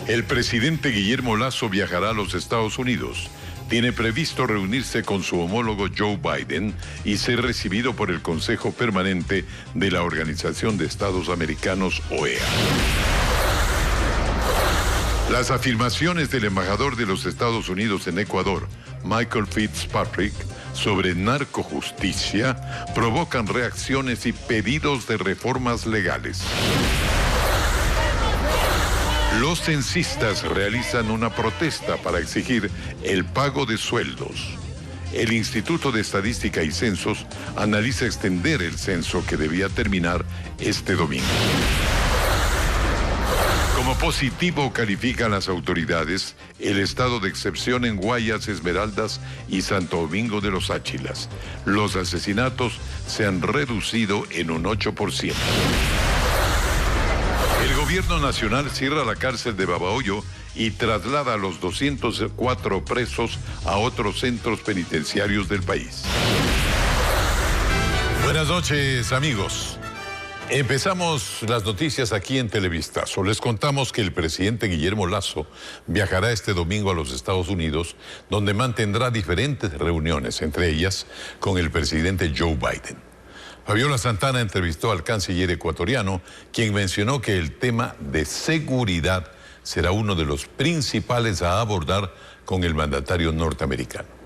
El presidente Guillermo Lasso viajará a los Estados Unidos. Tiene previsto reunirse con su homólogo Joe Biden y ser recibido por el Consejo Permanente de la Organización de Estados Americanos, OEA. Las afirmaciones del embajador de los Estados Unidos en Ecuador, Michael Fitzpatrick, sobre narcojusticia provocan reacciones y pedidos de reformas legales. Los censistas realizan una protesta para exigir el pago de sueldos. El Instituto de Estadística y Censos analiza extender el censo que debía terminar este domingo. Como positivo califican las autoridades el estado de excepción en Guayas, Esmeraldas y Santo Domingo de los Áchilas. Los asesinatos se han reducido en un 8%. El gobierno nacional cierra la cárcel de Babahoyo y traslada a los 204 presos a otros centros penitenciarios del país. Buenas noches, amigos. Empezamos las noticias aquí en Televistazo. Les contamos que el presidente Guillermo Lasso viajará este domingo a los Estados Unidos, donde mantendrá diferentes reuniones, entre ellas con el presidente Joe Biden. Fabiola Santana entrevistó al canciller ecuatoriano, quien mencionó que el tema de seguridad será uno de los principales a abordar con el mandatario norteamericano.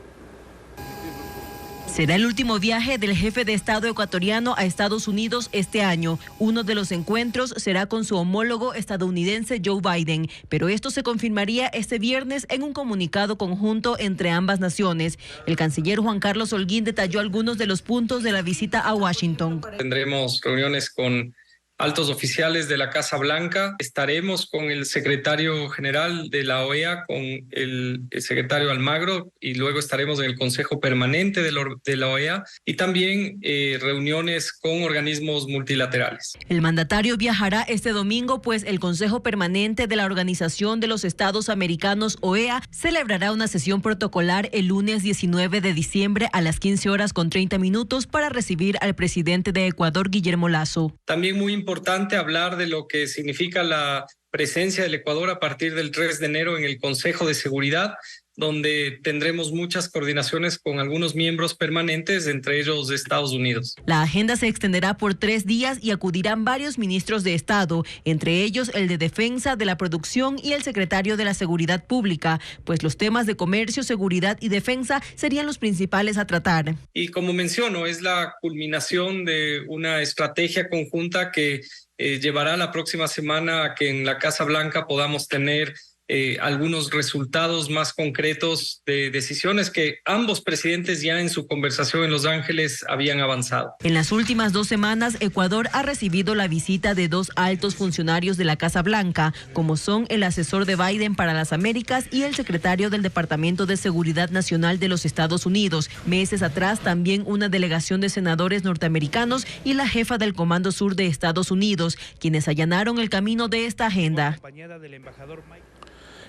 Será el último viaje del jefe de Estado ecuatoriano a Estados Unidos este año. Uno de los encuentros será con su homólogo estadounidense Joe Biden, pero esto se confirmaría este viernes en un comunicado conjunto entre ambas naciones. El canciller Juan Carlos Holguín detalló algunos de los puntos de la visita a Washington. Tendremos reuniones con altos oficiales de la Casa Blanca, estaremos con el secretario general de la OEA, con el secretario Almagro, y luego estaremos en el Consejo Permanente de la OEA y también reuniones con organismos multilaterales. El mandatario viajará este domingo, pues el Consejo Permanente de la Organización de los Estados Americanos, OEA, celebrará una sesión protocolar el lunes 19 de diciembre a las 15:30 para recibir al presidente de Ecuador, Guillermo Lasso. También muy importante hablar de lo que significa la presencia del Ecuador a partir del 3 de enero en el Consejo de Seguridad, donde tendremos muchas coordinaciones con algunos miembros permanentes, entre ellos de Estados Unidos. La agenda se extenderá por 3 días y acudirán varios ministros de Estado, entre ellos el de Defensa, de la Producción y el secretario de la Seguridad Pública, pues los temas de comercio, seguridad y defensa serían los principales a tratar. Y como menciono, es la culminación de una estrategia conjunta que llevará la próxima semana a que en la Casa Blanca podamos tener algunos resultados más concretos de decisiones que ambos presidentes ya en su conversación en Los Ángeles habían avanzado. En las últimas 2 semanas, Ecuador ha recibido la visita de 2 altos funcionarios de la Casa Blanca, como son el asesor de Biden para las Américas y el secretario del Departamento de Seguridad Nacional de los Estados Unidos. Meses atrás, también una delegación de senadores norteamericanos y la jefa del Comando Sur de Estados Unidos, quienes allanaron el camino de esta agenda.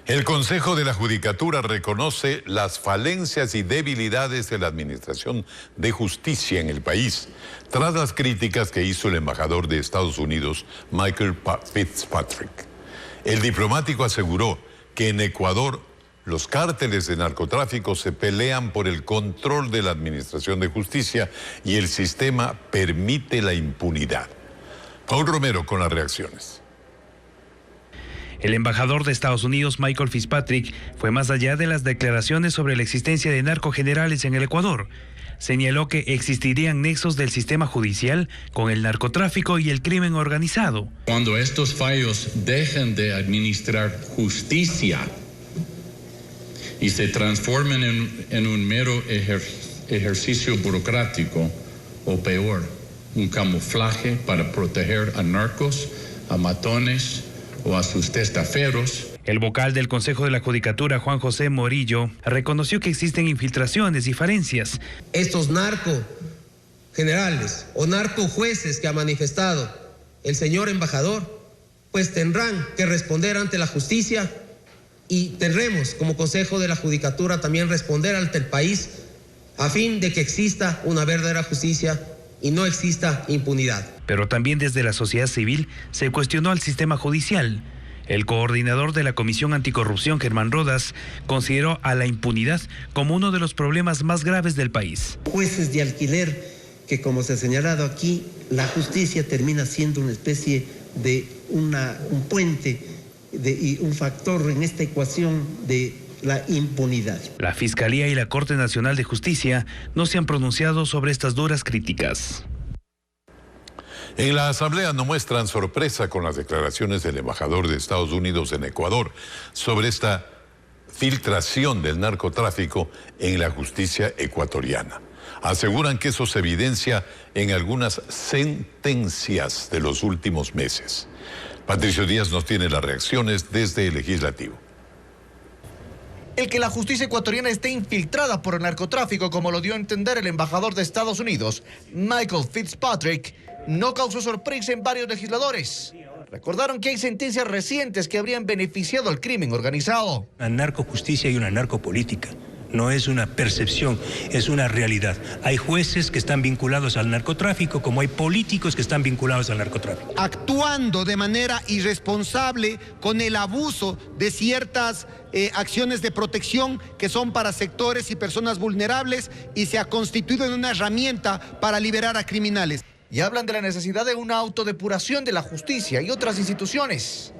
El Consejo de la Judicatura reconoce las falencias y debilidades de la Administración de Justicia en el país, tras las críticas que hizo el embajador de Estados Unidos, Michael Fitzpatrick. El diplomático aseguró que en Ecuador los cárteles de narcotráfico se pelean por el control de la Administración de Justicia y el sistema permite la impunidad. Paul Romero con las reacciones. El embajador de Estados Unidos, Michael Fitzpatrick, fue más allá de las declaraciones sobre la existencia de narcogenerales en el Ecuador. Señaló que existirían nexos del sistema judicial con el narcotráfico y el crimen organizado. Cuando estos fallos dejen de administrar justicia y se transformen en un mero ejercicio burocrático, o peor, un camuflaje para proteger a narcos, a matones o a sus testaferos. El vocal del Consejo de la Judicatura, Juan José Morillo, reconoció que existen infiltraciones y falencias. Estos narcogenerales o narcojueces que ha manifestado el señor embajador, pues tendrán que responder ante la justicia y tendremos como Consejo de la Judicatura también responder ante el país a fin de que exista una verdadera justicia y no exista impunidad. Pero también desde la sociedad civil se cuestionó al sistema judicial. El coordinador de la Comisión Anticorrupción, Germán Rodas, consideró a la impunidad como uno de los problemas más graves del país. Jueces de alquiler, que como se ha señalado aquí, la justicia termina siendo una especie de un puente y un factor en esta ecuación de la impunidad. La Fiscalía y la Corte Nacional de Justicia no se han pronunciado sobre estas duras críticas. En la Asamblea no muestran sorpresa con las declaraciones del embajador de Estados Unidos en Ecuador sobre esta filtración del narcotráfico en la justicia ecuatoriana. Aseguran que eso se evidencia en algunas sentencias de los últimos meses. Patricio Díaz nos tiene las reacciones desde el Legislativo. El que la justicia ecuatoriana esté infiltrada por el narcotráfico, como lo dio a entender el embajador de Estados Unidos, Michael Fitzpatrick, no causó sorpresa en varios legisladores. Recordaron que hay sentencias recientes que habrían beneficiado al crimen organizado. Una narcojusticia y una narcopolítica. No es una percepción, es una realidad. Hay jueces que están vinculados al narcotráfico, como hay políticos que están vinculados al narcotráfico. Actuando de manera irresponsable con el abuso de ciertas acciones de protección que son para sectores y personas vulnerables, y se ha constituido en una herramienta para liberar a criminales. Y hablan de la necesidad de una autodepuración de la justicia y otras instituciones.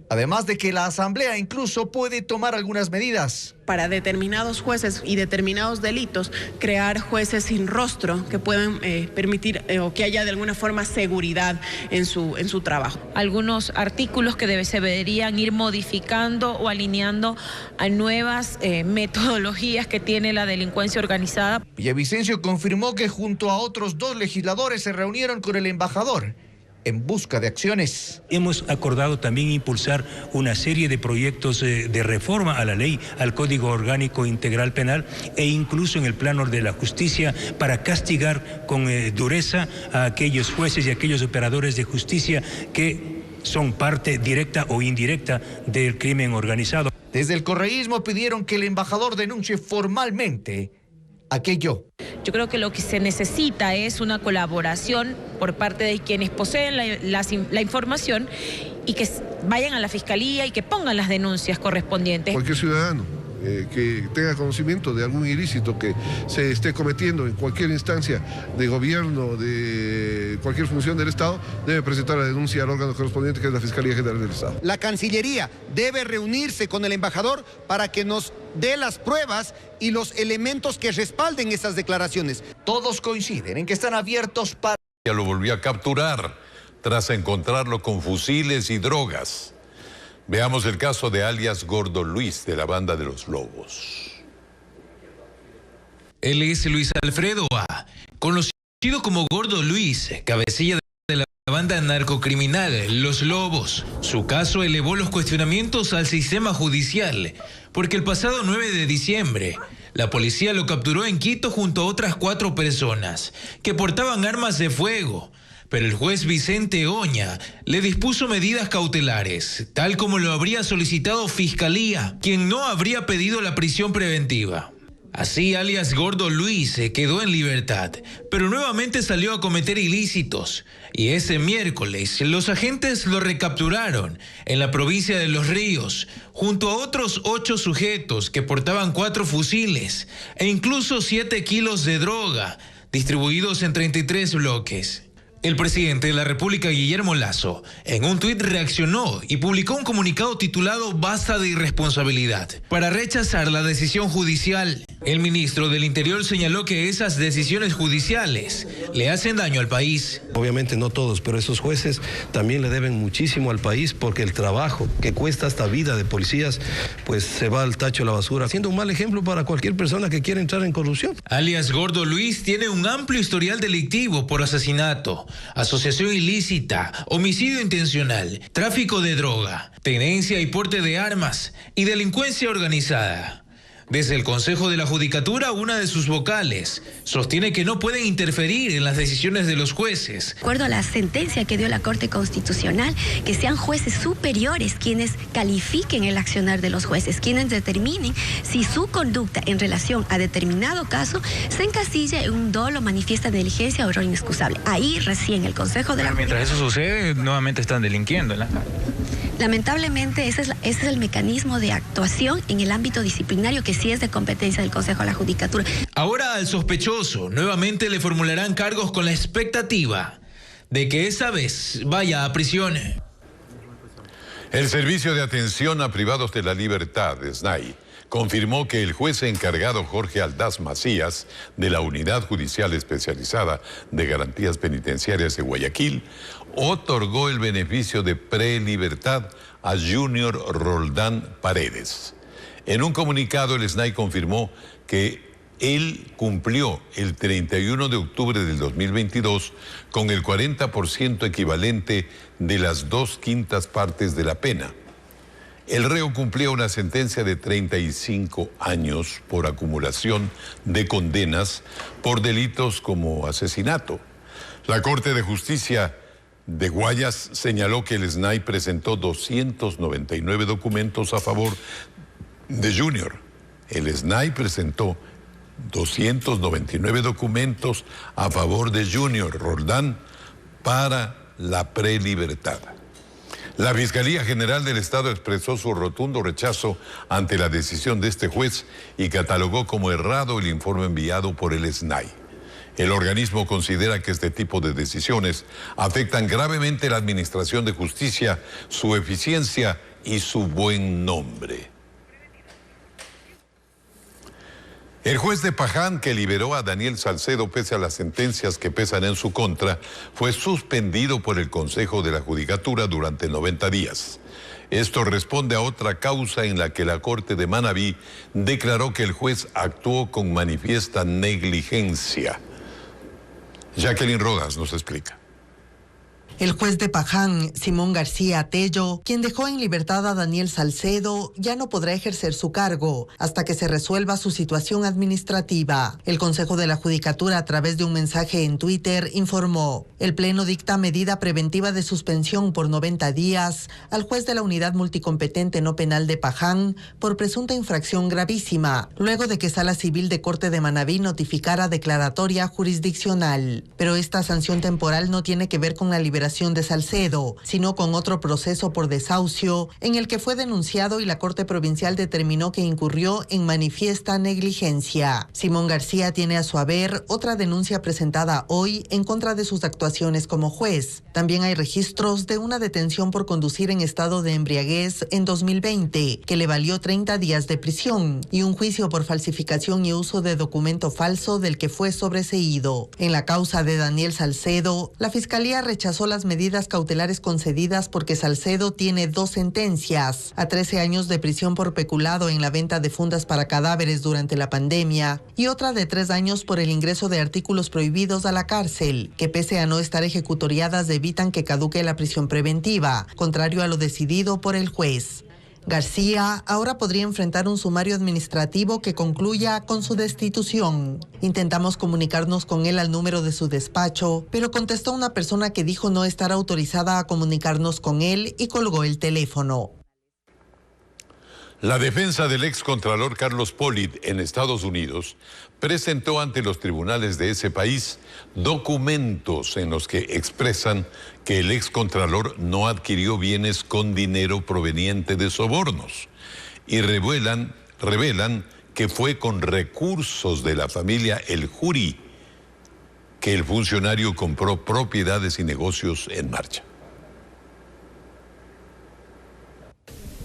Además de que la Asamblea incluso puede tomar algunas medidas. Para determinados jueces y determinados delitos, crear jueces sin rostro que puedan permitir o que haya de alguna forma seguridad en su trabajo. Algunos artículos que se deberían ir modificando o alineando a nuevas metodologías que tiene la delincuencia organizada. Villavicencio confirmó que junto a otros 2 legisladores se reunieron con el embajador en busca de acciones. Hemos acordado también impulsar una serie de proyectos de reforma a la ley, al Código Orgánico Integral Penal e incluso en el plano de la justicia para castigar con dureza a aquellos jueces y aquellos operadores de justicia que son parte directa o indirecta del crimen organizado. Desde el correísmo pidieron que el embajador denuncie formalmente aquello. Yo creo que lo que se necesita es una colaboración por parte de quienes poseen la información y que vayan a la Fiscalía y que pongan las denuncias correspondientes. Cualquier ciudadano que tenga conocimiento de algún ilícito que se esté cometiendo en cualquier instancia de gobierno, de cualquier función del Estado, debe presentar la denuncia al órgano correspondiente, que es la Fiscalía General del Estado. La Cancillería debe reunirse con el embajador para que nos dé las pruebas y los elementos que respalden esas declaraciones. Todos coinciden en que están abiertos para... Ya lo volvió a capturar tras encontrarlo con fusiles y drogas. Veamos el caso de alias Gordo Luis, de la banda de los Lobos. Él es Luis Alfredo A., conocido como Gordo Luis, cabecilla de la banda narcocriminal Los Lobos. Su caso elevó los cuestionamientos al sistema judicial, porque el pasado 9 de diciembre, la policía lo capturó en Quito junto a otras 4 personas que portaban armas de fuego. Pero el juez Vicente Oña le dispuso medidas cautelares, tal como lo habría solicitado Fiscalía, quien no habría pedido la prisión preventiva. Así, alias Gordo Luis quedó en libertad, pero nuevamente salió a cometer ilícitos. Y ese miércoles, los agentes lo recapturaron en la provincia de Los Ríos, junto a otros 8 sujetos que portaban 4 fusiles e incluso 7 kilos de droga, distribuidos en 33 bloques. El presidente de la República, Guillermo Lasso, en un tuit reaccionó y publicó un comunicado titulado "Basta de irresponsabilidad", para rechazar la decisión judicial. El ministro del Interior señaló que esas decisiones judiciales le hacen daño al país. Obviamente no todos, pero esos jueces también le deben muchísimo al país, porque el trabajo que cuesta esta vida de policías, pues se va al tacho de la basura, siendo un mal ejemplo para cualquier persona que quiera entrar en corrupción. Alias Gordo Luis tiene un amplio historial delictivo por asesinato, asociación ilícita, homicidio intencional, tráfico de droga, tenencia y porte de armas y delincuencia organizada. Desde el Consejo de la Judicatura, una de sus vocales sostiene que no pueden interferir en las decisiones de los jueces. De acuerdo a la sentencia que dio la Corte Constitucional, que sean jueces superiores quienes califiquen el accionar de los jueces, quienes determinen si su conducta en relación a determinado caso se encasilla en un dolo, manifiesta negligencia o error inexcusable. Ahí recién el Consejo de la Judicatura... Mientras eso sucede, nuevamente están delinquiendo, ¿no? Lamentablemente ese es el mecanismo de actuación en el ámbito disciplinario que sí es de competencia del Consejo de la Judicatura. Ahora al sospechoso nuevamente le formularán cargos con la expectativa de que esa vez vaya a prisión. El Servicio de Atención a Privados de la Libertad, SNAI, confirmó que el juez encargado Jorge Aldaz Macías, de la Unidad Judicial Especializada de Garantías Penitenciarias de Guayaquil, otorgó el beneficio de prelibertad a Junior Roldán Paredes. En un comunicado, el SNAI confirmó que él cumplió el 31 de octubre del 2022 con el 40% equivalente de las 2/5 partes de la pena. El reo cumplía una sentencia de 35 años por acumulación de condenas por delitos como asesinato. La Corte de Justicia de Guayas señaló que el SNAI presentó 299 documentos a favor de Junior. El SNAI presentó 299 documentos a favor de Junior Roldán para la prelibertad. La Fiscalía General del Estado expresó su rotundo rechazo ante la decisión de este juez y catalogó como errado el informe enviado por el SNAI. El organismo considera que este tipo de decisiones afectan gravemente la administración de justicia, su eficiencia y su buen nombre. El juez de Paján, que liberó a Daniel Salcedo pese a las sentencias que pesan en su contra, fue suspendido por el Consejo de la Judicatura durante 90 días. Esto responde a otra causa en la que la Corte de Manabí declaró que el juez actuó con manifiesta negligencia. Jacqueline Rodas nos explica. El juez de Paján, Simón García Tello, quien dejó en libertad a Daniel Salcedo, ya no podrá ejercer su cargo hasta que se resuelva su situación administrativa. El Consejo de la Judicatura, a través de un mensaje en Twitter, informó: el Pleno dicta medida preventiva de suspensión por 90 días al juez de la Unidad Multicompetente No Penal de Paján por presunta infracción gravísima, luego de que Sala Civil de Corte de Manabí notificara declaratoria jurisdiccional. Pero esta sanción temporal no tiene que ver con la liberación de Salcedo, sino con otro proceso por desahucio en el que fue denunciado y la Corte Provincial determinó que incurrió en manifiesta negligencia. Simón García tiene a su haber otra denuncia presentada hoy en contra de sus actuaciones como juez. También hay registros de una detención por conducir en estado de embriaguez en 2020, que le valió 30 días de prisión, y un juicio por falsificación y uso de documento falso del que fue sobreseído. En la causa de Daniel Salcedo, la Fiscalía rechazó las medidas cautelares concedidas porque Salcedo tiene 2 sentencias: a 13 años de prisión por peculado en la venta de fundas para cadáveres durante la pandemia y otra de 3 años por el ingreso de artículos prohibidos a la cárcel, que pese a no estar ejecutoriadas evitan que caduque la prisión preventiva, contrario a lo decidido por el juez. García ahora podría enfrentar un sumario administrativo que concluya con su destitución. Intentamos comunicarnos con él al número de su despacho, pero contestó una persona que dijo no estar autorizada a comunicarnos con él y colgó el teléfono. La defensa del excontralor Carlos Pollitt en Estados Unidos presentó ante los tribunales de ese país documentos en los que expresan que el excontralor no adquirió bienes con dinero proveniente de sobornos y revelan que fue con recursos de la familia El Juri que el funcionario compró propiedades y negocios en marcha.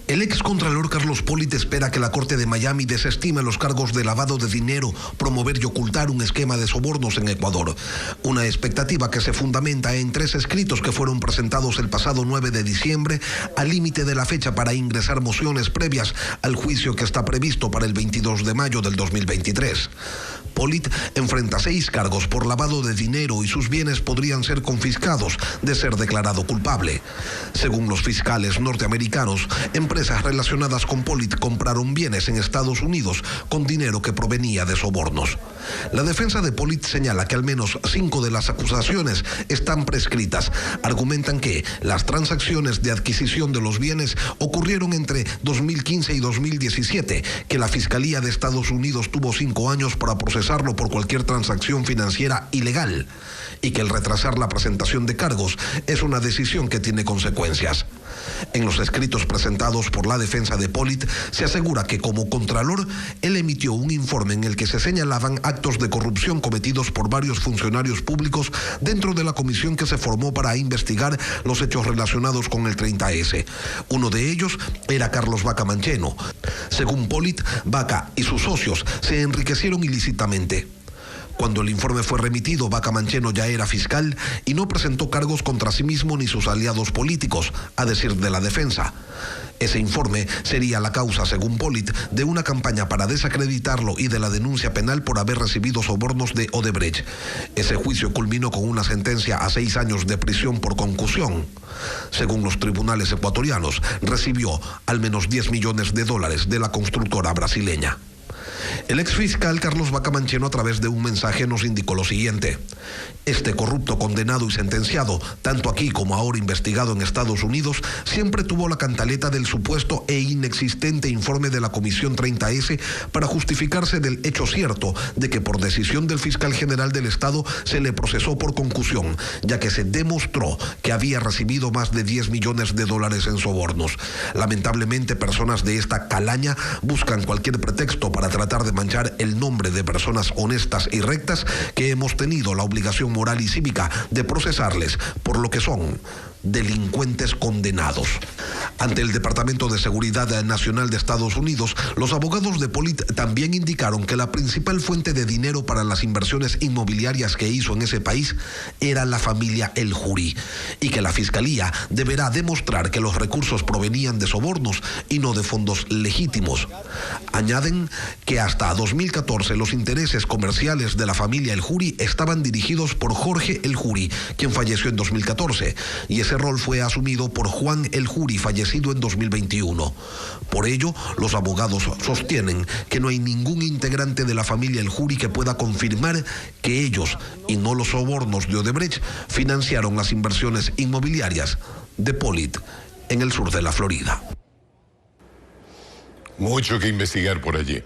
El excontralor Carlos Pollitt espera que la Corte de Miami desestime los cargos de lavado de dinero, promover y ocultar un esquema de sobornos en Ecuador. Una expectativa que se fundamenta en 3 escritos que fueron presentados el pasado 9 de diciembre, al límite de la fecha para ingresar mociones previas al juicio que está previsto para el 22 de mayo del 2023. Pollitt enfrenta 6 cargos por lavado de dinero y sus bienes podrían ser confiscados de ser declarado culpable. Según los fiscales norteamericanos, empresas relacionadas con Pollitt compraron bienes en Estados Unidos con dinero que provenía de sobornos. La defensa de Pollitt señala que al menos 5 de las acusaciones están prescritas. Argumentan que las transacciones de adquisición de los bienes ocurrieron entre 2015 y 2017, que la Fiscalía de Estados Unidos tuvo 5 años para procesarlo por cualquier transacción financiera ilegal, y que el retrasar la presentación de cargos es una decisión que tiene consecuencias. En los escritos presentados por la defensa de Pollitt se asegura que como contralor él emitió un informe en el que se señalaban actos de corrupción cometidos por varios funcionarios públicos dentro de la comisión que se formó para investigar los hechos relacionados con el 30S. Uno de ellos era Carlos Vaca Mancheno. Según Pollitt, Vaca y sus socios se enriquecieron ilícitamente. Cuando el informe fue remitido, Vaca Mancheno ya era fiscal y no presentó cargos contra sí mismo ni sus aliados políticos, a decir de la defensa. Ese informe sería la causa, según Pollitt, de una campaña para desacreditarlo y de la denuncia penal por haber recibido sobornos de Odebrecht. Ese juicio culminó con una sentencia a 6 años de prisión por concusión. Según los tribunales ecuatorianos, recibió al menos $10 millones de la constructora brasileña. El exfiscal Carlos Vaca Mancheno, a través de un mensaje, nos indicó lo siguiente: este corrupto condenado y sentenciado, tanto aquí como ahora investigado en Estados Unidos, siempre tuvo la cantaleta del supuesto e inexistente informe de la Comisión 30S para justificarse del hecho cierto de que por decisión del fiscal general del Estado se le procesó por concusión, ya que se demostró que había recibido más de $10 millones en sobornos. Lamentablemente, personas de esta calaña buscan cualquier pretexto para tratar de manchar el nombre de personas honestas y rectas que hemos tenido la obligación moral y cívica de procesarles por lo que son: delincuentes condenados. Ante el Departamento de Seguridad Nacional de Estados Unidos, los abogados de Pollitt también indicaron que la principal fuente de dinero para las inversiones inmobiliarias que hizo en ese país era la familia El Juri, y que la Fiscalía deberá demostrar que los recursos provenían de sobornos y no de fondos legítimos. Añaden que hasta 2014 los intereses comerciales de la familia El Juri estaban dirigidos por Jorge El Juri, quien falleció en 2014, y ese rol fue asumido por Juan El Juri, fallecido en 2021. Por ello, los abogados sostienen que no hay ningún integrante de la familia El Juri que pueda confirmar que ellos, y no los sobornos de Odebrecht, financiaron las inversiones inmobiliarias de Pollitt en el sur de la Florida. Mucho que investigar por allí.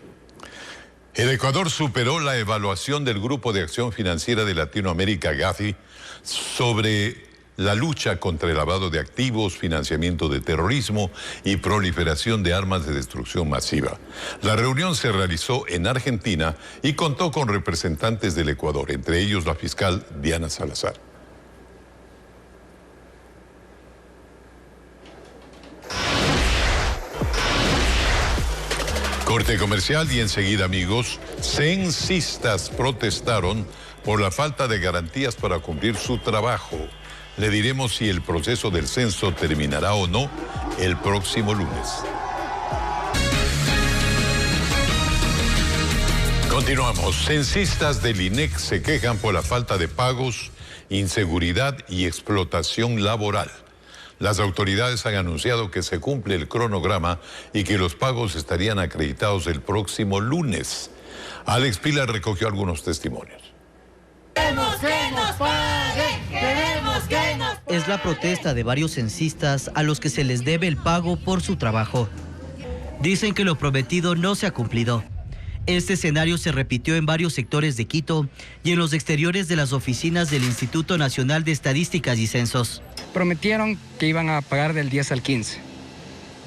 El Ecuador superó la evaluación del Grupo de Acción Financiera de Latinoamérica, GAFI, sobre la lucha contra el lavado de activos, financiamiento de terrorismo y proliferación de armas de destrucción masiva. La reunión se realizó en Argentina y contó con representantes del Ecuador, entre ellos la fiscal Diana Salazar. Corte comercial y enseguida, amigos. Censistas protestaron por la falta de garantías para cumplir su trabajo. Le diremos si el proceso del censo terminará o no el próximo lunes. Continuamos. Censistas del INEC se quejan por la falta de pagos, inseguridad y explotación laboral. Las autoridades han anunciado que se cumple el cronograma y que los pagos estarían acreditados el próximo lunes. Alex Pilar recogió algunos testimonios. ¡Queremos que nos paguen! ¡Queremos que nos paguen! Es la protesta de varios censistas a los que se les debe el pago por su trabajo. Dicen que lo prometido no se ha cumplido. Este escenario se repitió en varios sectores de Quito y en los exteriores de las oficinas del Instituto Nacional de Estadísticas y Censos. Prometieron que iban a pagar del 10 al 15.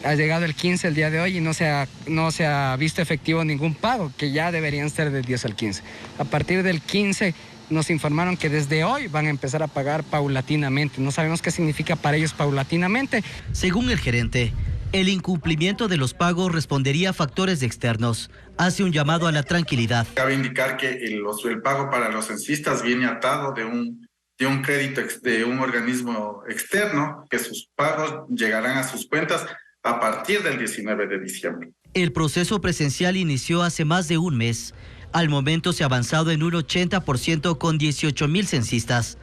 Ha llegado el 15 el día de hoy y no se ha visto efectivo ningún pago, que ya deberían ser del 10 al 15. A partir del 15 nos informaron que desde hoy van a empezar a pagar paulatinamente. No sabemos qué significa para ellos paulatinamente. Según el gerente, el incumplimiento de los pagos respondería a factores externos. Hace un llamado a la tranquilidad. Cabe indicar que el pago para los censistas viene atado de un crédito de un organismo externo, que sus pagos llegarán a sus cuentas a partir del 19 de diciembre. El proceso presencial inició hace más de un mes. Al momento se ha avanzado en un 80% con 18,000 censistas.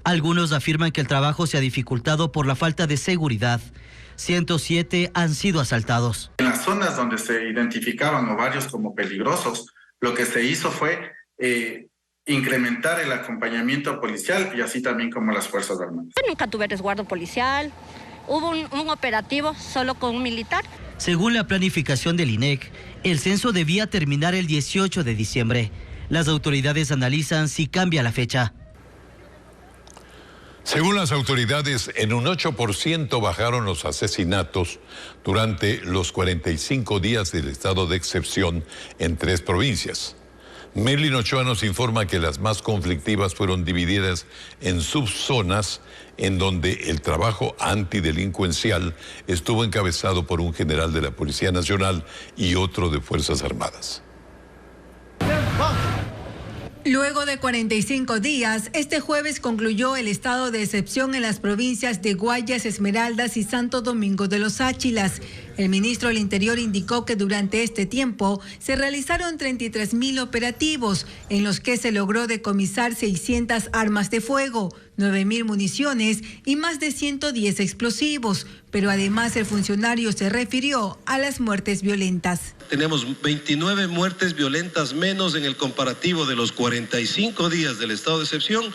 Algunos afirman que el trabajo se ha dificultado por la falta de seguridad. 107 han sido asaltados. En las zonas donde se identificaban ovarios como peligrosos, lo que se hizo fue incrementar el acompañamiento policial y así también como las Fuerzas Armadas. Nunca tuve resguardo policial, hubo un operativo solo con un militar. Según la planificación del INEC, el censo debía terminar el 18 de diciembre. Las autoridades analizan si cambia la fecha. Según las autoridades, en un 8% bajaron los asesinatos durante los 45 días del estado de excepción en 3 provincias. Merlin Ochoa nos informa que las más conflictivas fueron divididas en subzonas en donde el trabajo antidelincuencial estuvo encabezado por un general de la Policía Nacional y otro de Fuerzas Armadas. Luego de 45 días, este jueves concluyó el estado de excepción en las provincias de Guayas, Esmeraldas y Santo Domingo de los Áchilas. El ministro del Interior indicó que durante este tiempo se realizaron 33.000 operativos, en los que se logró decomisar 600 armas de fuego, 9.000 municiones y más de 110 explosivos. Pero además el funcionario se refirió a las muertes violentas. Tenemos 29 muertes violentas menos en el comparativo de los 45 días del estado de excepción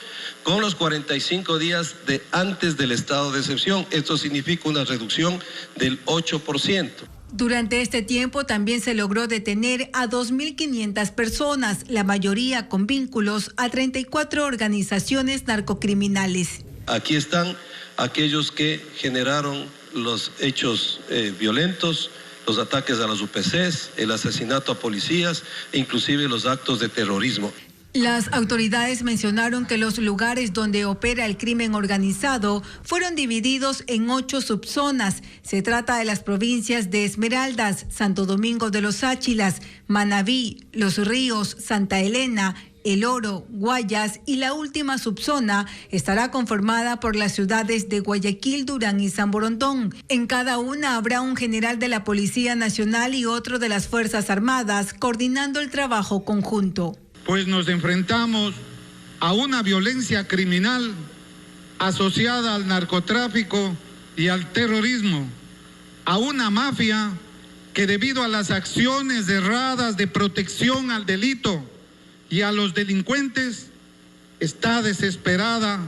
con los 45 días de antes del estado de excepción. Esto significa una reducción del 8%. Durante este tiempo también se logró detener a 2.500 personas, la mayoría con vínculos a 34 organizaciones narcocriminales. Aquí están aquellos que generaron los hechos violentos, los ataques a las UPCs, el asesinato a policías e inclusive los actos de terrorismo. Las autoridades mencionaron que los lugares donde opera el crimen organizado fueron divididos en 8 subzonas. Se trata de las provincias de Esmeraldas, Santo Domingo de los Áchilas, Manabí, Los Ríos, Santa Elena, El Oro, Guayas, y la última subzona estará conformada por las ciudades de Guayaquil, Durán y San Borondón. En cada una habrá un general de la Policía Nacional y otro de las Fuerzas Armadas, coordinando el trabajo conjunto. Pues nos enfrentamos a una violencia criminal asociada al narcotráfico y al terrorismo, a una mafia que debido a las acciones erradas de protección al delito y a los delincuentes está desesperada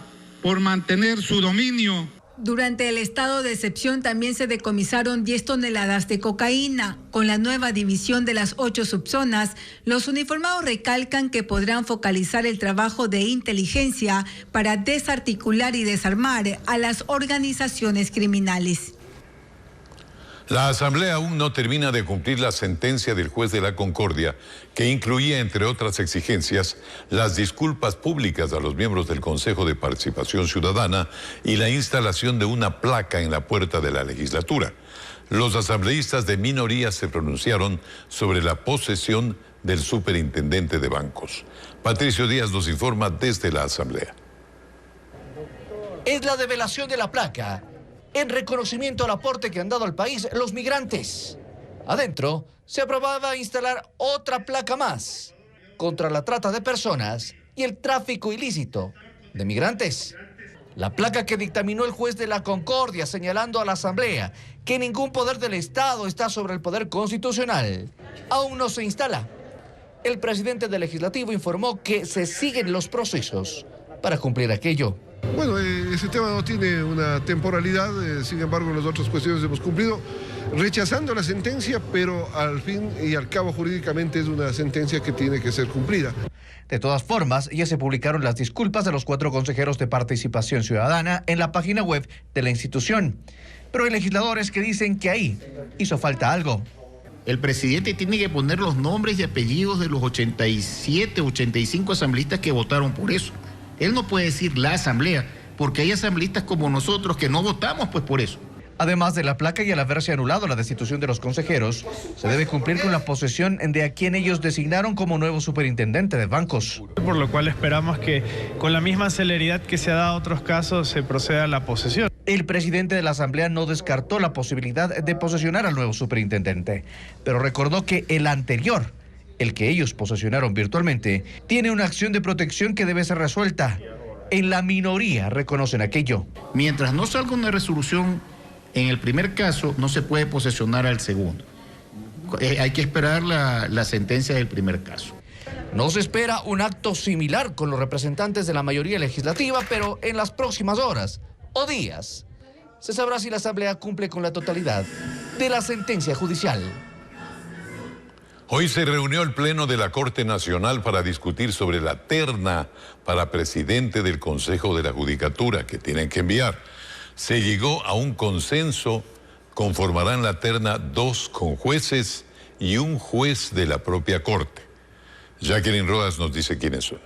por mantener su dominio. Durante el estado de excepción también se decomisaron 10 toneladas de cocaína. Con la nueva división de las 8 subzonas, los uniformados recalcan que podrán focalizar el trabajo de inteligencia para desarticular y desarmar a las organizaciones criminales. La Asamblea aún no termina de cumplir la sentencia del juez de la Concordia, que incluía, entre otras exigencias, las disculpas públicas a los miembros del Consejo de Participación Ciudadana y la instalación de una placa en la puerta de la legislatura. Los asambleístas de minoría se pronunciaron sobre la posesión del superintendente de bancos. Patricio Díaz nos informa desde la Asamblea. Es la develación de la placa en reconocimiento al aporte que han dado al país los migrantes. Adentro se aprobaba instalar otra placa más contra la trata de personas y el tráfico ilícito de migrantes. La placa que dictaminó el juez de la Concordia, señalando a la Asamblea que ningún poder del Estado está sobre el poder constitucional, aún no se instala. El presidente del Legislativo informó que se siguen los procesos para cumplir aquello. Bueno, ese tema no tiene una temporalidad, sin embargo, en las otras cuestiones hemos cumplido, rechazando la sentencia, pero al fin y al cabo jurídicamente es una sentencia que tiene que ser cumplida. De todas formas, ya se publicaron las disculpas de los 4 consejeros de Participación Ciudadana en la página web de la institución. Pero hay legisladores que dicen que ahí hizo falta algo. El presidente tiene que poner los nombres y apellidos de los 87, 85 asambleístas que votaron por eso. Él no puede decir la asamblea, porque hay asambleístas como nosotros que no votamos pues por eso. Además de la placa y al haberse anulado la destitución de los consejeros, se debe cumplir con la posesión de a quien ellos designaron como nuevo superintendente de bancos. Por lo cual esperamos que con la misma celeridad que se ha dado a otros casos se proceda a la posesión. El presidente de la Asamblea no descartó la posibilidad de posesionar al nuevo superintendente, pero recordó que el anterior, el que ellos posesionaron virtualmente, tiene una acción de protección que debe ser resuelta. En la minoría reconocen aquello. Mientras no salga una resolución en el primer caso, no se puede posesionar al segundo. Hay que esperar la sentencia del primer caso. No se espera un acto similar con los representantes de la mayoría legislativa, pero en las próximas horas o días se sabrá si la Asamblea cumple con la totalidad de la sentencia judicial. Hoy se reunió el Pleno de la Corte Nacional para discutir sobre la terna para presidente del Consejo de la Judicatura que tienen que enviar. Se llegó a un consenso, conformarán la terna 2 conjueces y un juez de la propia Corte. Jacqueline Rodas nos dice quiénes son.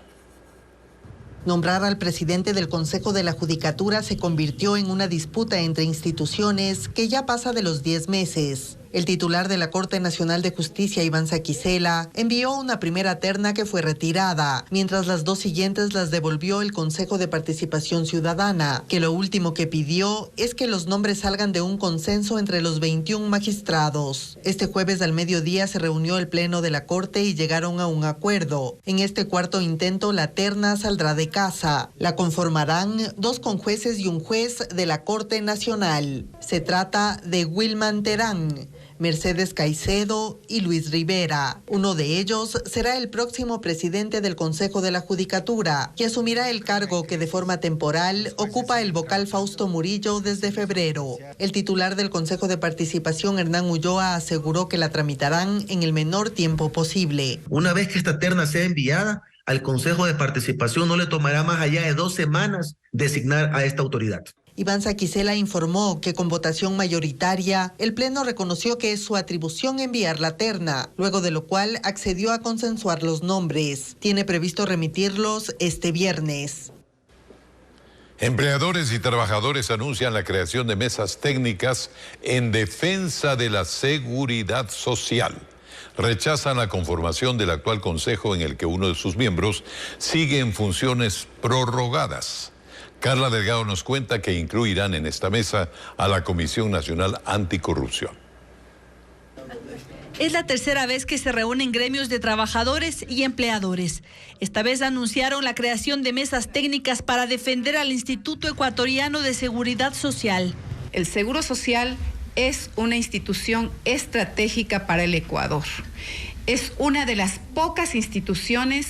Nombrar al presidente del Consejo de la Judicatura se convirtió en una disputa entre instituciones que ya pasa de los 10 meses. El titular de la Corte Nacional de Justicia, Iván Saquicela, envió una primera terna que fue retirada, mientras las dos siguientes las devolvió el Consejo de Participación Ciudadana, que lo último que pidió es que los nombres salgan de un consenso entre los 21 magistrados. Este jueves al mediodía se reunió el Pleno de la Corte y llegaron a un acuerdo. En este cuarto intento, la terna saldrá de casa. La conformarán 2 conjueces y un juez de la Corte Nacional. Se trata de Wilman Terán, Mercedes Caicedo y Luis Rivera. Uno de ellos será el próximo presidente del Consejo de la Judicatura, que asumirá el cargo que de forma temporal ocupa el vocal Fausto Murillo desde febrero. El titular del Consejo de Participación, Hernán Ulloa, aseguró que la tramitarán en el menor tiempo posible. Una vez que esta terna sea enviada al Consejo de Participación, no le tomará más allá de 2 semanas designar a esta autoridad. Iván Saquicela informó que con votación mayoritaria, el Pleno reconoció que es su atribución enviar la terna, luego de lo cual accedió a consensuar los nombres. Tiene previsto remitirlos este viernes. Empleadores y trabajadores anuncian la creación de mesas técnicas en defensa de la seguridad social. Rechazan la conformación del actual consejo en el que uno de sus miembros sigue en funciones prorrogadas. Carla Delgado nos cuenta que incluirán en esta mesa a la Comisión Nacional Anticorrupción. Es la tercera vez que se reúnen gremios de trabajadores y empleadores. Esta vez anunciaron la creación de mesas técnicas para defender al Instituto Ecuatoriano de Seguridad Social. El Seguro Social es una institución estratégica para el Ecuador. Es una de las pocas instituciones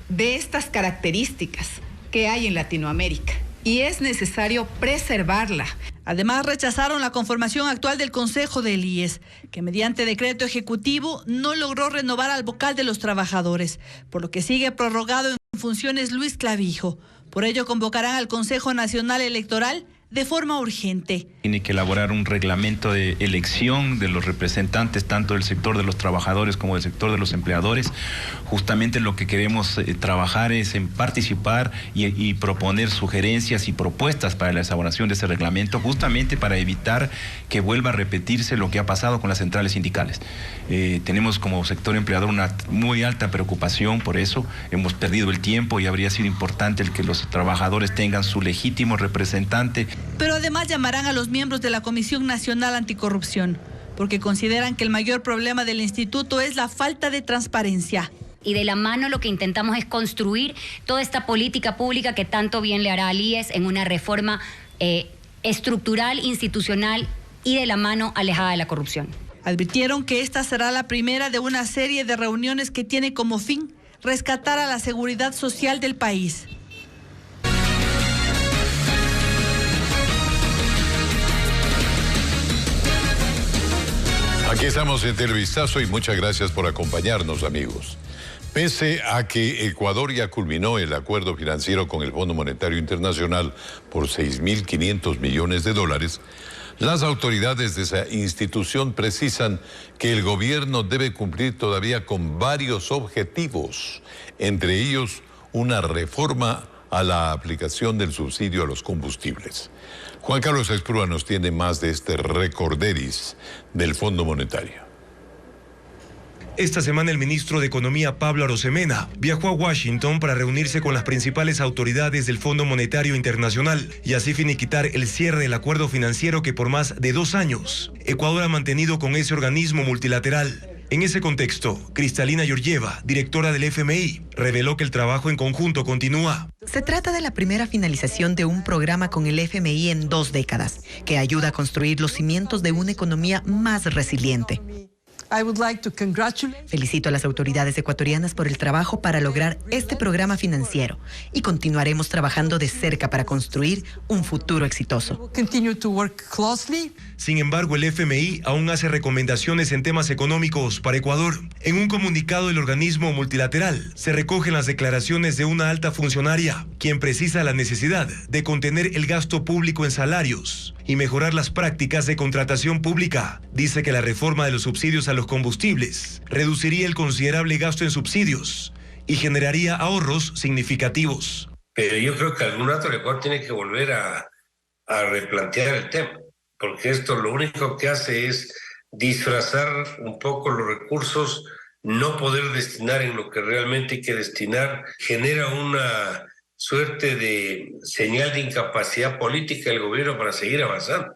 de estas características que hay en Latinoamérica y es necesario preservarla. Además, rechazaron la conformación actual del Consejo del IES, que mediante decreto ejecutivo no logró renovar al vocal de los trabajadores, por lo que sigue prorrogado en funciones Luis Clavijo. Por ello, convocarán al Consejo Nacional Electoral de forma urgente. Tiene que elaborar un reglamento de elección de los representantes tanto del sector de los trabajadores como del sector de los empleadores. Justamente lo que queremos trabajar es en participar y proponer sugerencias y propuestas para la elaboración de ese reglamento, justamente para evitar que vuelva a repetirse lo que ha pasado con las centrales sindicales. Tenemos como sector empleador una muy alta preocupación por eso. Hemos perdido el tiempo y habría sido importante el que los trabajadores tengan su legítimo representante. Pero además llamarán a los miembros de la Comisión Nacional Anticorrupción, porque consideran que el mayor problema del instituto es la falta de transparencia. Y de la mano lo que intentamos es construir toda esta política pública que tanto bien le hará al IES en una reforma estructural, institucional y de la mano alejada de la corrupción. Advirtieron que esta será la primera de una serie de reuniones que tiene como fin rescatar a la seguridad social del país. Aquí estamos en Televistazo y muchas gracias por acompañarnos, amigos. Pese a que Ecuador ya culminó el acuerdo financiero con el Fondo Monetario Internacional por $6.500 millones, las autoridades de esa institución precisan que el gobierno debe cumplir todavía con varios objetivos, entre ellos una reforma a la aplicación del subsidio a los combustibles. Juan Carlos Esprúa nos tiene más de este recorderis del Fondo Monetario. Esta semana el ministro de Economía, Pablo Arosemena, viajó a Washington para reunirse con las principales autoridades del Fondo Monetario Internacional y así finiquitar el cierre del acuerdo financiero que por más de 2 años Ecuador ha mantenido con ese organismo multilateral. En ese contexto, Cristalina Georgieva, directora del FMI, reveló que el trabajo en conjunto continúa. Se trata de la primera finalización de un programa con el FMI en 2 décadas, que ayuda a construir los cimientos de una economía más resiliente. Felicito a las autoridades ecuatorianas por el trabajo para lograr este programa financiero y continuaremos trabajando de cerca para construir un futuro exitoso. Sin embargo, el FMI aún hace recomendaciones en temas económicos para Ecuador. En un comunicado del organismo multilateral se recogen las declaraciones de una alta funcionaria, quien precisa la necesidad de contener el gasto público en salarios y mejorar las prácticas de contratación pública. Dice que la reforma de los subsidios a los combustibles reduciría el considerable gasto en subsidios y generaría ahorros significativos. Pero yo creo que algún rato el Ecuador tiene que volver a replantear el tema, porque esto lo único que hace es disfrazar un poco los recursos, no poder destinar en lo que realmente hay que destinar, genera una suerte de señal de incapacidad política del gobierno para seguir avanzando.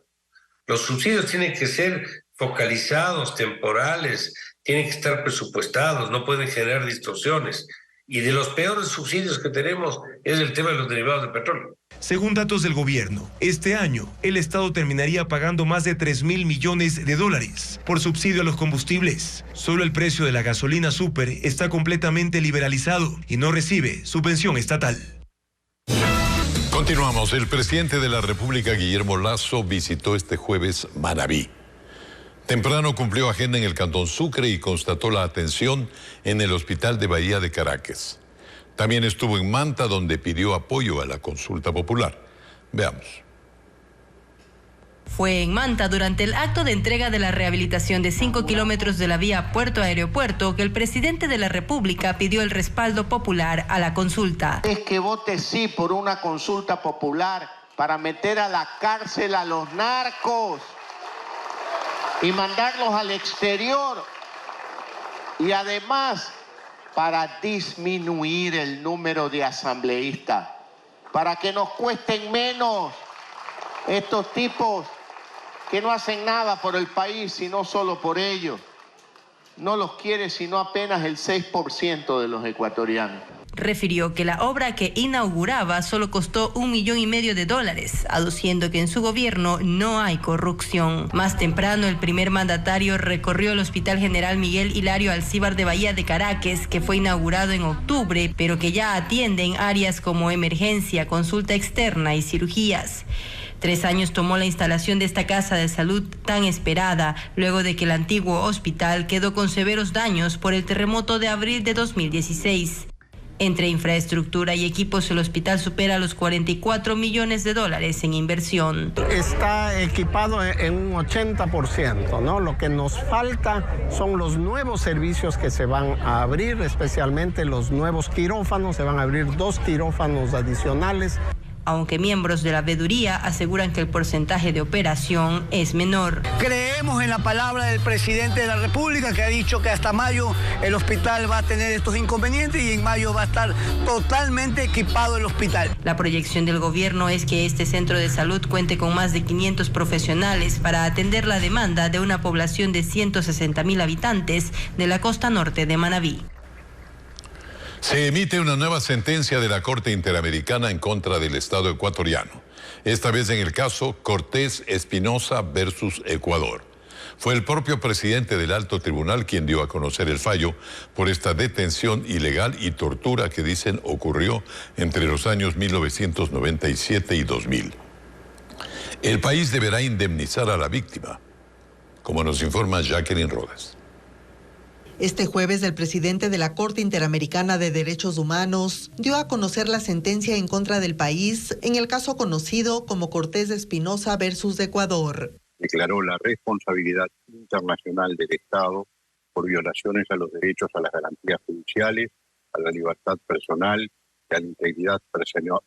Los subsidios tienen que ser focalizados, temporales, tienen que estar presupuestados, no pueden generar distorsiones. Y de los peores subsidios que tenemos es el tema de los derivados de petróleo. Según datos del gobierno, este año el Estado terminaría pagando más de 3.000 millones de dólares por subsidio a los combustibles. Solo el precio de la gasolina súper está completamente liberalizado y no recibe subvención estatal. Continuamos. El presidente de la República, Guillermo Lasso, visitó este jueves Manabí. Temprano cumplió agenda en el Cantón Sucre y constató la atención en el Hospital de Bahía de Caracas. También estuvo en Manta, donde pidió apoyo a la consulta popular. Veamos. Fue en Manta durante el acto de entrega de la rehabilitación de 5 kilómetros de la vía puerto-aeropuerto que el presidente de la República pidió el respaldo popular a la consulta. Es que vote sí por una consulta popular para meter a la cárcel a los narcos y mandarlos al exterior, y además para disminuir el número de asambleístas, para que nos cuesten menos estos tipos que no hacen nada por el país, sino solo por ellos. No los quiere sino apenas el 6% de los ecuatorianos. Refirió que la obra que inauguraba solo costó $1,5 millones, aduciendo que en su gobierno no hay corrupción. Más temprano, el primer mandatario recorrió el Hospital General Miguel Hilario Alcíbar de Bahía de Caracas, que fue inaugurado en octubre, pero que ya atiende en áreas como emergencia, consulta externa y cirugías. 3 años tomó la instalación de esta casa de salud tan esperada, luego de que el antiguo hospital quedó con severos daños por el terremoto de abril de 2016. Entre infraestructura y equipos, el hospital supera los $44 millones en inversión. Está equipado en un 80%, ¿no? Lo que nos falta son los nuevos servicios que se van a abrir, especialmente los nuevos quirófanos. Se van a abrir 2 quirófanos adicionales. Aunque miembros de la veeduría aseguran que el porcentaje de operación es menor. Creemos en la palabra del presidente de la República, que ha dicho que hasta mayo el hospital va a tener estos inconvenientes y en mayo va a estar totalmente equipado el hospital. La proyección del gobierno es que este centro de salud cuente con más de 500 profesionales para atender la demanda de una población de 160.000 habitantes de la costa norte de Manabí. Se emite una nueva sentencia de la Corte Interamericana en contra del Estado ecuatoriano. Esta vez en el caso Cortés Espinosa versus Ecuador. Fue el propio presidente del Alto Tribunal quien dio a conocer el fallo por esta detención ilegal y tortura que dicen ocurrió entre los años 1997 y 2000. El país deberá indemnizar a la víctima, como nos informa Jacqueline Rodas. Este jueves, el presidente de la Corte Interamericana de Derechos Humanos dio a conocer la sentencia en contra del país en el caso conocido como Cortés Espinosa versus Ecuador. Declaró la responsabilidad internacional del Estado por violaciones a los derechos a las garantías judiciales, a la libertad personal y a la integridad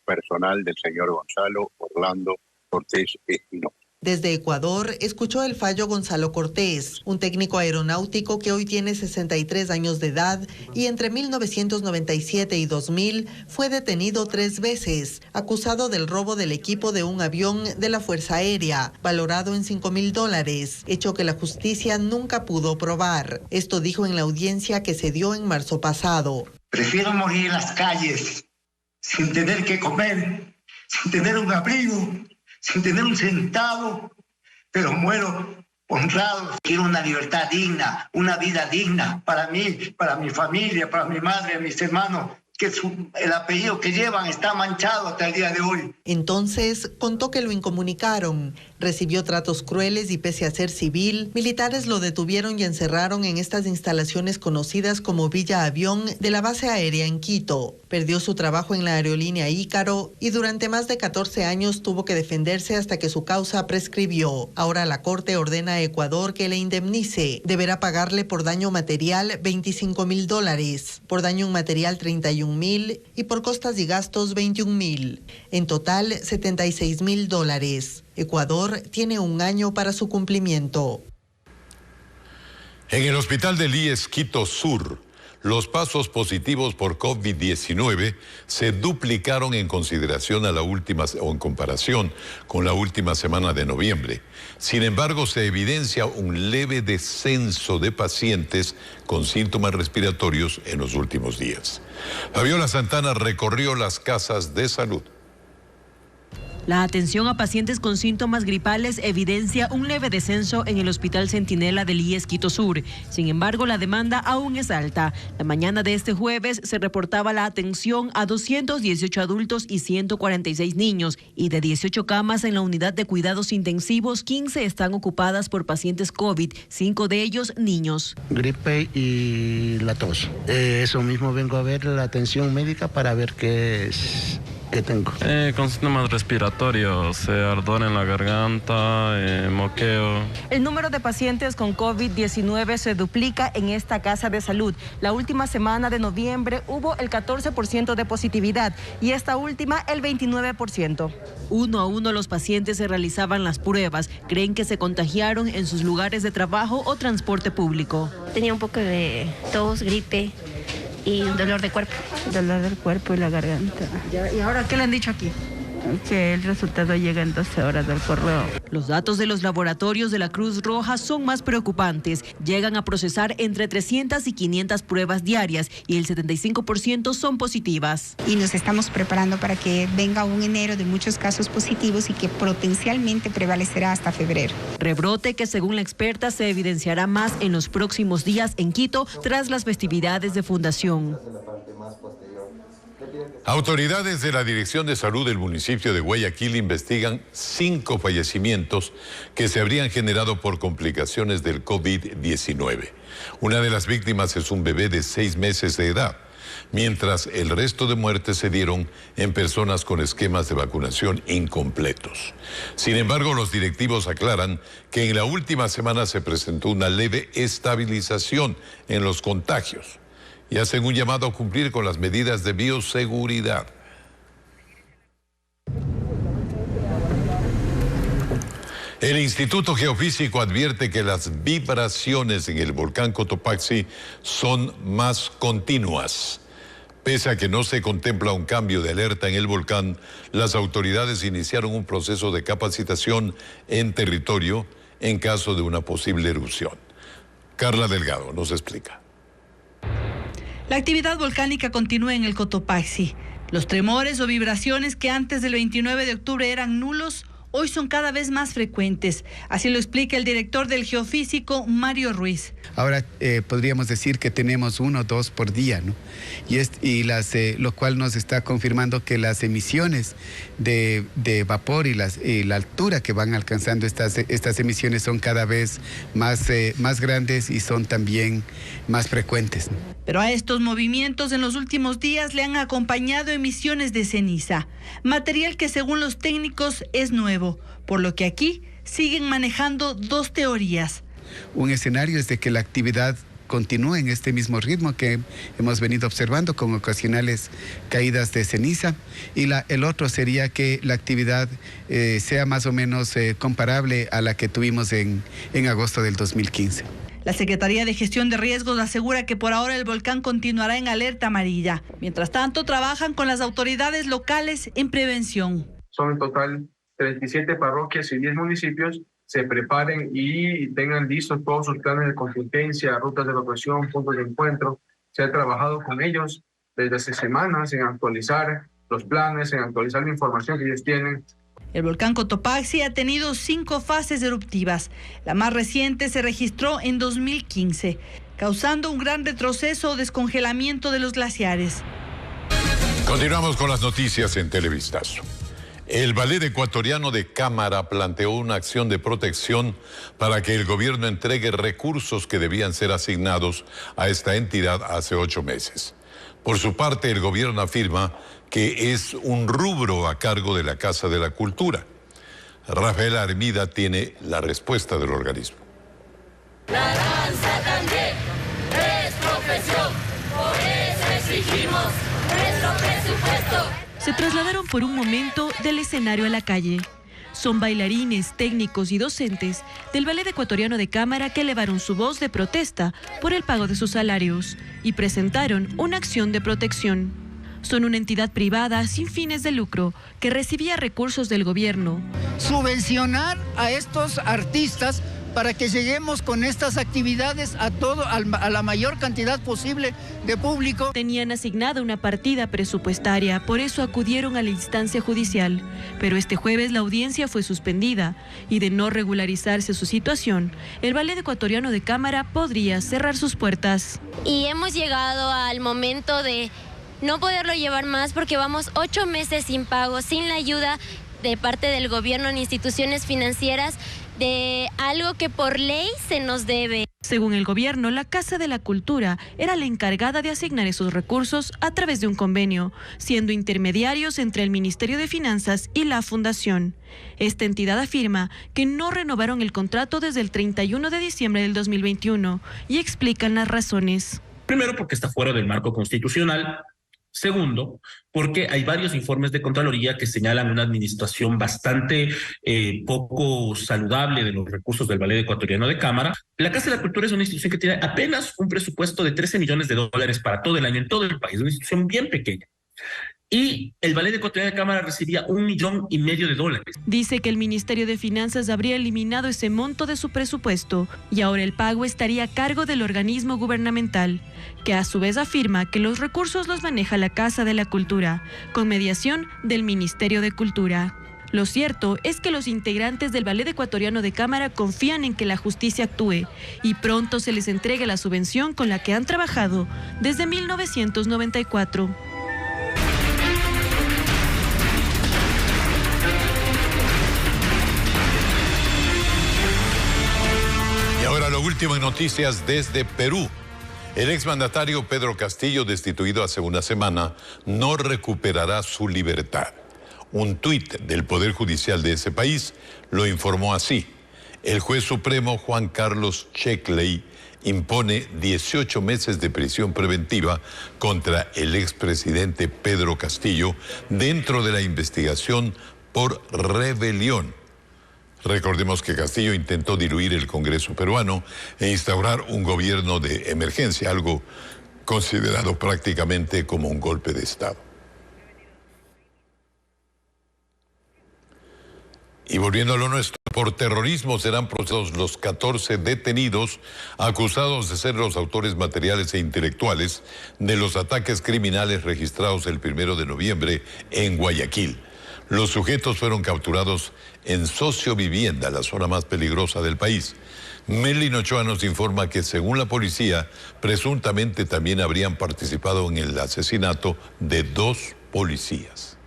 personal del señor Gonzalo Orlando Cortés Espinosa. Desde Ecuador, escuchó el fallo Gonzalo Cortés, un técnico aeronáutico que hoy tiene 63 años de edad y entre 1997 y 2000 fue detenido 3 veces, acusado del robo del equipo de un avión de la Fuerza Aérea, valorado en $5,000, hecho que la justicia nunca pudo probar. Esto dijo en la audiencia que se dio en marzo pasado. Prefiero morir en las calles, sin tener que comer, sin tener un abrigo, sin tener un centavo, pero muero honrados. Quiero una libertad digna, una vida digna para mí, para mi familia, para mi madre, mis hermanos, que el apellido que llevan está manchado hasta el día de hoy. Entonces contó que lo incomunicaron, recibió tratos crueles y pese a ser civil, militares lo detuvieron y encerraron en estas instalaciones conocidas como Villa Avión de la base aérea en Quito. Perdió su trabajo en la aerolínea Ícaro y durante más de 14 años tuvo que defenderse hasta que su causa prescribió. Ahora la Corte ordena a Ecuador que le indemnice. Deberá pagarle por daño material $25,000, por daño inmaterial $31,000 y por costas y gastos $21,000. En total, $76,000. Ecuador tiene 1 año para su cumplimiento. En el hospital del IES Quito Sur, los casos positivos por COVID-19 se duplicaron en comparación con la última semana de noviembre. Sin embargo, se evidencia un leve descenso de pacientes con síntomas respiratorios en los últimos días. Fabiola Santana recorrió las casas de salud. La atención a pacientes con síntomas gripales evidencia un leve descenso en el Hospital Centinela del IES Quito Sur. Sin embargo, la demanda aún es alta. La mañana de este jueves se reportaba la atención a 218 adultos y 146 niños, y de 18 camas en la unidad de cuidados intensivos, 15 están ocupadas por pacientes COVID, 5 de ellos niños. Gripe y la tos. Eso mismo vengo a ver la atención médica para ver qué es. ¿Qué tengo? Con síntomas respiratorios, ardor en la garganta, moqueo. El número de pacientes con COVID-19 se duplica en esta casa de salud. La última semana de noviembre hubo el 14% de positividad y esta última el 29%. Uno a uno los pacientes se realizaban las pruebas. Creen que se contagiaron en sus lugares de trabajo o transporte público. Tenía un poco de tos, gripe y dolor de cuerpo. Dolor del cuerpo y la garganta. ¿Y ahora qué le han dicho aquí? Que el resultado llega en 12 horas del correo. Los datos de los laboratorios de la Cruz Roja son más preocupantes. Llegan a procesar entre 300 y 500 pruebas diarias y el 75% son positivas. Y nos estamos preparando para que venga un enero de muchos casos positivos y que potencialmente prevalecerá hasta febrero. Rebrote que según la experta se evidenciará más en los próximos días en Quito tras las festividades de fundación. Autoridades de la Dirección de Salud del municipio de Guayaquil investigan 5 fallecimientos que se habrían generado por complicaciones del COVID-19. Una de las víctimas es un bebé de 6 meses de edad, mientras el resto de muertes se dieron en personas con esquemas de vacunación incompletos. Sin embargo, los directivos aclaran que en la última semana se presentó una leve estabilización en los contagios y hacen un llamado a cumplir con las medidas de bioseguridad. El Instituto Geofísico advierte que las vibraciones en el volcán Cotopaxi son más continuas. Pese a que no se contempla un cambio de alerta en el volcán, las autoridades iniciaron un proceso de capacitación en territorio en caso de una posible erupción. Carla Delgado nos explica. La actividad volcánica continúa en el Cotopaxi. Los tremores o vibraciones que antes del 29 de octubre eran nulos, hoy son cada vez más frecuentes. Así lo explica el director del Geofísico, Mario Ruiz. Ahora podríamos decir que tenemos 1 o 2 por día, ¿no? Lo cual nos está confirmando que las emisiones de vapor y la altura que van alcanzando estas emisiones son cada vez más grandes y son también más frecuentes, ¿no? Pero a estos movimientos en los últimos días le han acompañado emisiones de ceniza, material que según los técnicos es nuevo, por lo que aquí siguen manejando 2 teorías. Un escenario es de que la actividad continúe en este mismo ritmo que hemos venido observando con ocasionales caídas de ceniza, y el otro sería que la actividad sea más o menos comparable a la que tuvimos en agosto del 2015. La Secretaría de Gestión de Riesgos asegura que por ahora el volcán continuará en alerta amarilla. Mientras tanto, trabajan con las autoridades locales en prevención. Son en total 37 parroquias y 10 municipios. Se preparen y tengan listos todos sus planes de contingencia, rutas de evacuación, puntos de encuentro. Se ha trabajado con ellos desde hace semanas en actualizar los planes, en actualizar la información que ellos tienen El volcán Cotopaxi ha tenido 5 fases eruptivas. La más reciente se registró en 2015, causando un gran retroceso o descongelamiento de los glaciares. Continuamos con las noticias en Televistazo. El Ballet Ecuatoriano de Cámara planteó una acción de protección para que el gobierno entregue recursos que debían ser asignados a esta entidad hace 8 meses. Por su parte, el gobierno afirma que es un rubro a cargo de la Casa de la Cultura. Rafael Armida tiene la respuesta del organismo. La danza también es profesión, por eso exigimos nuestro presupuesto. Se trasladaron por un momento del escenario a la calle. Son bailarines, técnicos y docentes del Ballet Ecuatoriano de Cámara que elevaron su voz de protesta por el pago de sus salarios y presentaron una acción de protección. Son una entidad privada sin fines de lucro que recibía recursos del gobierno. Subvencionar a estos artistas para que lleguemos con estas actividades a la mayor cantidad posible de público. Tenían asignada una partida presupuestaria, por eso acudieron a la instancia judicial. Pero este jueves la audiencia fue suspendida y de no regularizarse su situación, el Ballet Ecuatoriano de Cámara podría cerrar sus puertas. Y hemos llegado al momento de no poderlo llevar más porque vamos 8 meses sin pago, sin la ayuda de parte del gobierno en instituciones financieras, de algo que por ley se nos debe. Según el gobierno, la Casa de la Cultura era la encargada de asignar esos recursos a través de un convenio, siendo intermediarios entre el Ministerio de Finanzas y la Fundación. Esta entidad afirma que no renovaron el contrato desde el 31 de diciembre del 2021 y explican las razones. Primero, porque está fuera del marco constitucional. Segundo, porque hay varios informes de Contraloría que señalan una administración bastante poco saludable de los recursos del Ballet Ecuatoriano de Cámara. La Casa de la Cultura es una institución que tiene apenas un presupuesto de $13 millones para todo el año en todo el país, una institución bien pequeña. Y el Ballet Ecuatoriano de Cámara recibía $1,5 millones. Dice que el Ministerio de Finanzas habría eliminado ese monto de su presupuesto y ahora el pago estaría a cargo del organismo gubernamental, que a su vez afirma que los recursos los maneja la Casa de la Cultura, con mediación del Ministerio de Cultura. Lo cierto es que los integrantes del Ballet Ecuatoriano de Cámara confían en que la justicia actúe y pronto se les entregue la subvención con la que han trabajado desde 1994. Y ahora lo último en noticias desde Perú. El exmandatario Pedro Castillo, destituido hace una semana, no recuperará su libertad. Un tuit del Poder Judicial de ese país lo informó así. El juez supremo Juan Carlos Checley impone 18 meses de prisión preventiva contra el expresidente Pedro Castillo dentro de la investigación por rebelión. Recordemos que Castillo intentó diluir el Congreso peruano e instaurar un gobierno de emergencia, algo considerado prácticamente como un golpe de Estado. Y volviendo a lo nuestro, por terrorismo serán procesados los 14 detenidos acusados de ser los autores materiales e intelectuales de los ataques criminales registrados el 1 de noviembre en Guayaquil. Los sujetos fueron capturados en Sociovivienda, la zona más peligrosa del país. Melin Ochoa nos informa que, según la policía, presuntamente también habrían participado en el asesinato de 2 policías.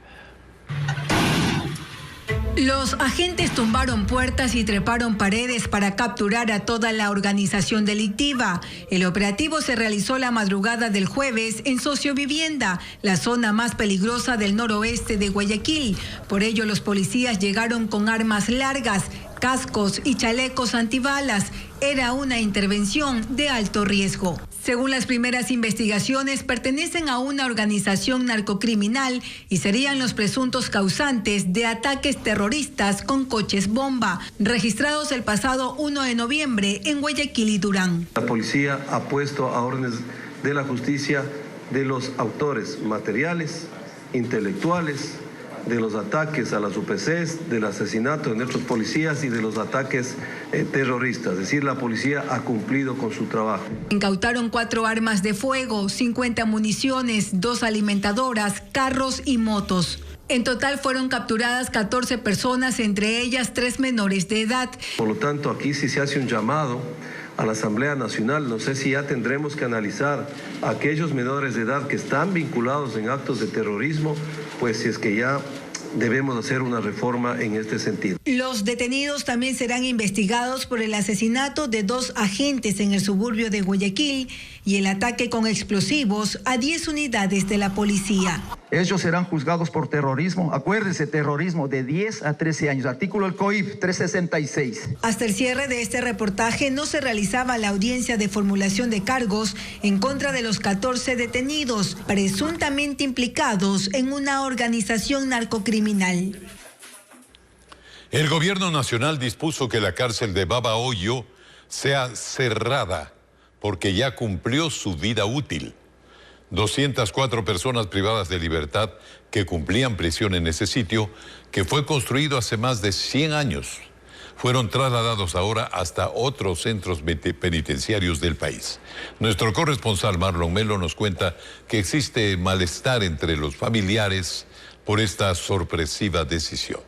Los agentes tumbaron puertas y treparon paredes para capturar a toda la organización delictiva. El operativo se realizó la madrugada del jueves en Sociovivienda, la zona más peligrosa del noroeste de Guayaquil. Por ello, los policías llegaron con armas largas, cascos y chalecos antibalas. Era una intervención de alto riesgo. Según las primeras investigaciones, pertenecen a una organización narcocriminal y serían los presuntos causantes de ataques terroristas con coches bomba, registrados el pasado 1 de noviembre en Guayaquil y Durán. La policía ha puesto a órdenes de la justicia de los autores materiales, intelectuales, de los ataques a las UPCs, del asesinato de nuestros policías y de los ataques terroristas. Es decir, la policía ha cumplido con su trabajo. Incautaron 4 armas de fuego, 50 municiones, 2 alimentadoras, carros y motos. En total fueron capturadas 14 personas, entre ellas 3 menores de edad. Por lo tanto, aquí sí se hace un llamado a la Asamblea Nacional. No sé si ya tendremos que analizar a aquellos menores de edad que están vinculados en actos de terrorismo, pues si es que ya debemos hacer una reforma en este sentido. Los detenidos también serán investigados por el asesinato de 2 agentes en el suburbio de Guayaquil y el ataque con explosivos a 10 unidades de la policía. Ellos serán juzgados por terrorismo. Acuérdense, terrorismo de 10 a 13 años. Artículo del COIP 366. Hasta el cierre de este reportaje no se realizaba la audiencia de formulación de cargos en contra de los 14 detenidos, presuntamente implicados en una organización narcocriminal. El gobierno nacional dispuso que la cárcel de Babahoyo sea cerrada porque ya cumplió su vida útil. 204 personas privadas de libertad que cumplían prisión en ese sitio, que fue construido hace más de 100 años, fueron trasladados ahora hasta otros centros penitenciarios del país. Nuestro corresponsal Marlon Melo nos cuenta que existe malestar entre los familiares por esta sorpresiva decisión.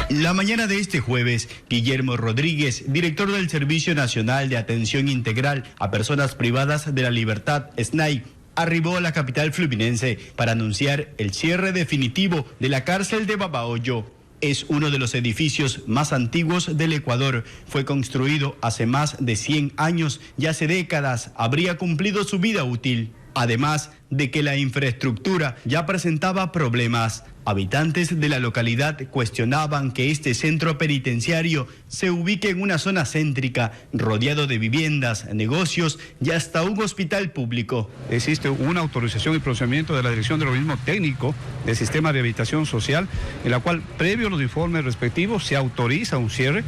La mañana de este jueves, Guillermo Rodríguez, director del Servicio Nacional de Atención Integral a Personas Privadas de la Libertad, SNAI, arribó a la capital fluminense para anunciar el cierre definitivo de la cárcel de Babahoyo. Es uno de los edificios más antiguos del Ecuador. Fue construido hace más de 100 años y hace décadas habría cumplido su vida útil. Además de que la infraestructura ya presentaba problemas. Habitantes de la localidad cuestionaban que este centro penitenciario se ubique en una zona céntrica, rodeado de viviendas, negocios y hasta un hospital público. Existe una autorización y procedimiento de la Dirección del Organismo Técnico del Sistema de Rehabilitación Social, en la cual, previo a los informes respectivos, se autoriza un cierre.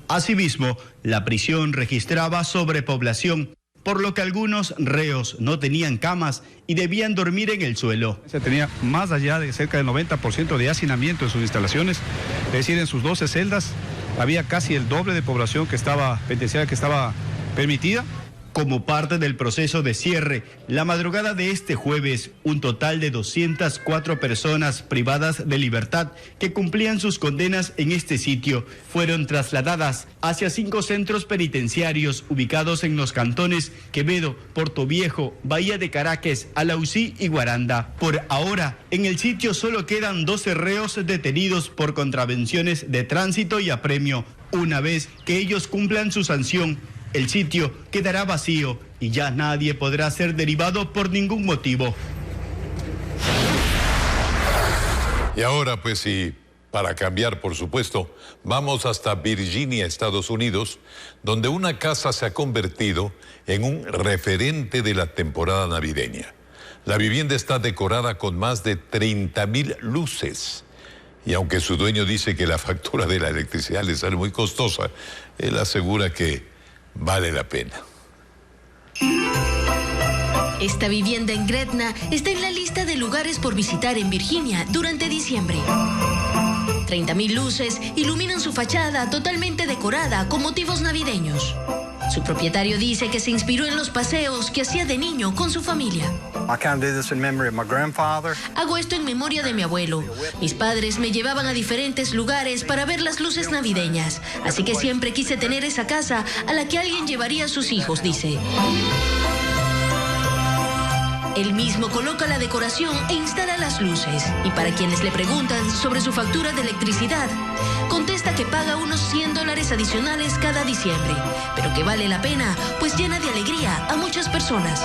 Asimismo, la prisión registraba sobrepoblación, por lo que algunos reos no tenían camas y debían dormir en el suelo. Se tenía más allá de cerca del 90% de hacinamiento en sus instalaciones, es decir, en sus 12 celdas había casi el doble de población penitenciaria que estaba permitida. Como parte del proceso de cierre, la madrugada de este jueves, un total de 204 personas privadas de libertad que cumplían sus condenas en este sitio fueron trasladadas hacia 5 centros penitenciarios ubicados en los cantones Quevedo, Portoviejo, Bahía de Caracas, Alausí y Guaranda. Por ahora, en el sitio solo quedan 12 reos detenidos por contravenciones de tránsito y apremio. Una vez que ellos cumplan su sanción, el sitio quedará vacío y ya nadie podrá ser derivado por ningún motivo. Y ahora, pues sí, para cambiar, por supuesto, vamos hasta Virginia, Estados Unidos, donde una casa se ha convertido en un referente de la temporada navideña. La vivienda está decorada con más de 30,000 luces. Y aunque su dueño dice que la factura de la electricidad le sale muy costosa, él asegura que vale la pena. Esta vivienda en Gretna está en la lista de lugares por visitar en Virginia durante diciembre. 30,000 luces iluminan su fachada totalmente decorada con motivos navideños. Su propietario dice que se inspiró en los paseos que hacía de niño con su familia. Hago esto en memoria de mi abuelo. Mis padres me llevaban a diferentes lugares para ver las luces navideñas, así que siempre quise tener esa casa a la que alguien llevaría a sus hijos, dice. Él mismo coloca la decoración e instala las luces. Y para quienes le preguntan sobre su factura de electricidad, contesta que paga unos $100 adicionales cada diciembre, pero que vale la pena, pues llena de alegría a muchas personas.